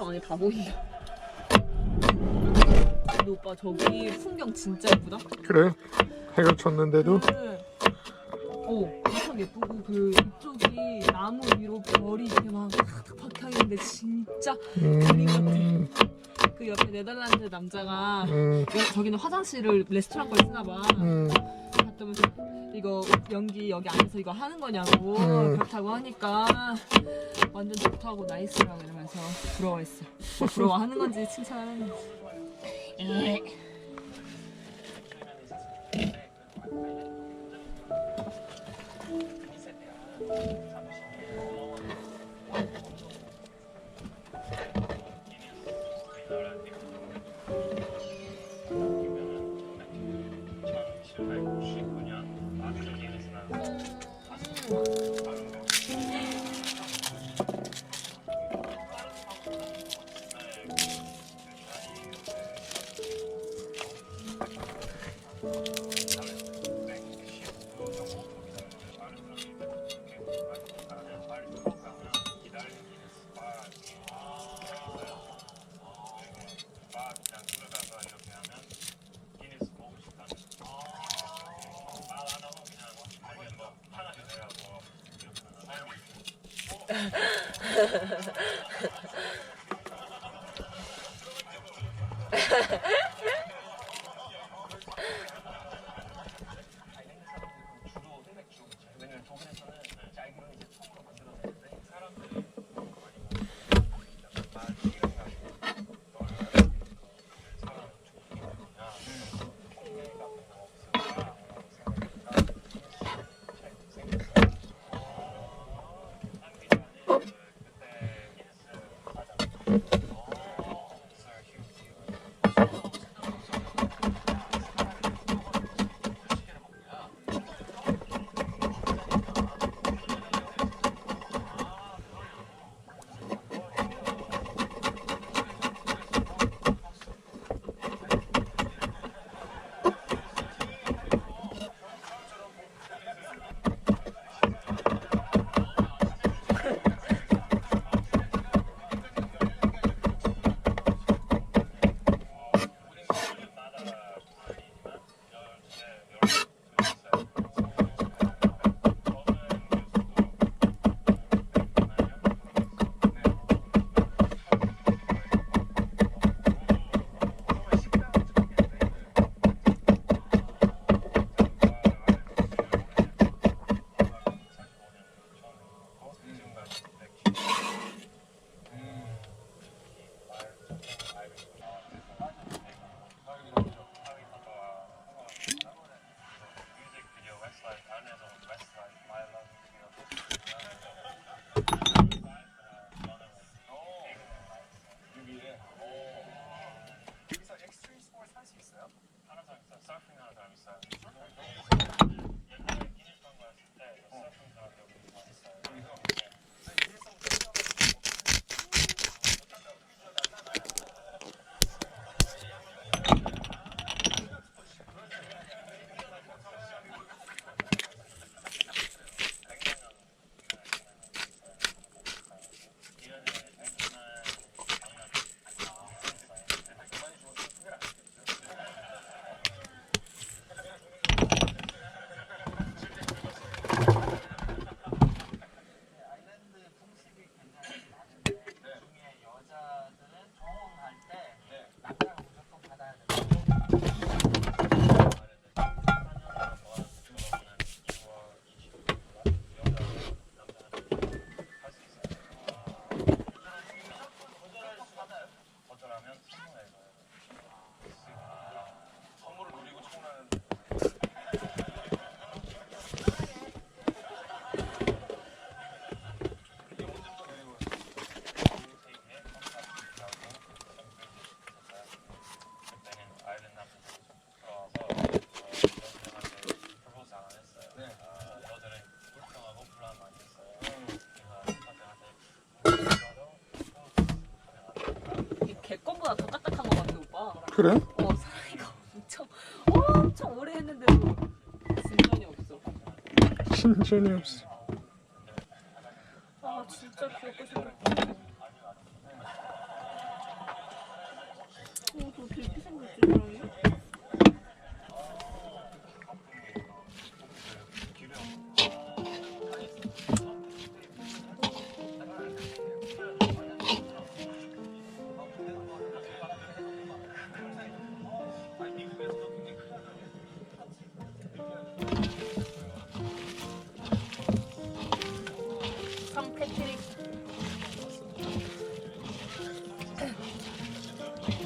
풍경 안에 다 보인다. 근데 오빠 저기 풍경 진짜 예쁘다. 그래? 해가 쳤는데도? 엄청 예쁘고 그 이쪽이 나무 위로 별이 이렇게 막 박혀 있는데 진짜 그림 같아. 그 옆에 네덜란드 남자가 저기는 화장실을 레스토랑 걸 쓰나 봐. 갔더면서 이거 연기 여기 안에서 이거 하는 거냐고 그렇다고 하니까 완전 좋다고 나이스라고 이러면서 부러워했어. 뭐 부러워하는 건지 칭찬하는 건지. 그래? 사랑이가 엄청 오래 했는데도 진전이 없어. 진전이 없어. 아 진짜 귀엽고 생겼다.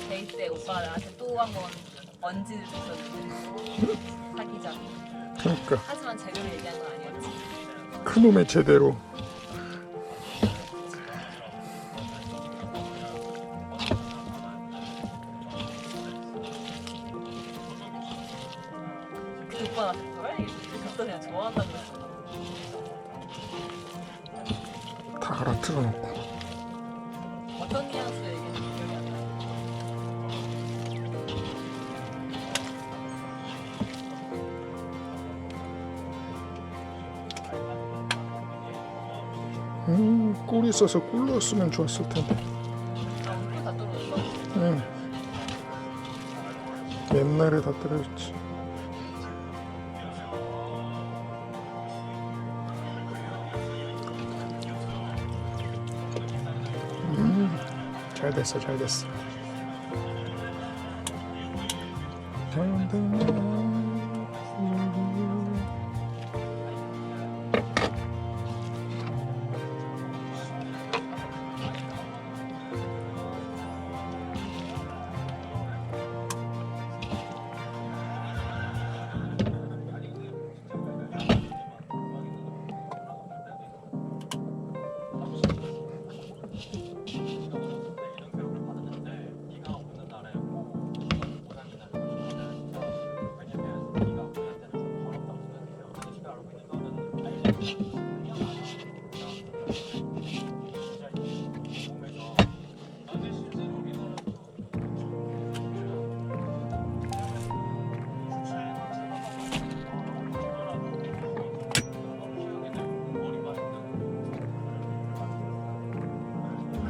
데이트 때 오빠가 나한테 또 한 번 언지를 줬었는데 사귀자. 그러니까 하지만 제대로 얘기한 건 아니었지. 그놈의 제대로. 그 오빠가 뭐라 얘기했지? 그냥 좋아한다고 그랬어. 다 알아들어 놓고. 어떤 뉘앙스로 얘기했는지 기억이 안 나. 꿀이 있어서 꿀 넣었으면 좋았을 텐데. 아, 우리 다 떨어졌어? 응. 옛날에 다 떨어졌지. 잘 됐어, 잘 됐어.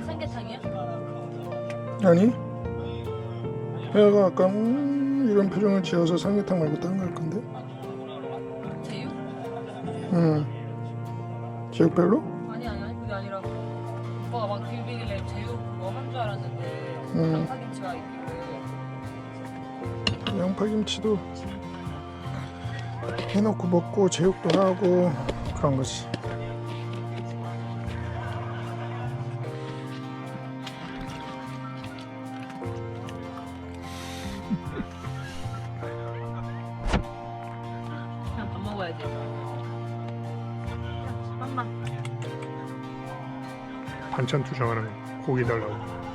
삼계탕이야? 아니, 얘가 아까 이런 표정을 지어서 삼계탕 말고 딴 거 할 건데. 제육? 제육 별로? 아니 그게 아니라 오빠가 막 빌비길래 제육 그거 한 줄 알았는데 양파김치가 있길래. 양파김치도 해놓고 먹고 제육도 하고 그런 거지. 그냥 밥 먹어야지. 잠깐만. 반찬 투정하는 거. 고기 달라고.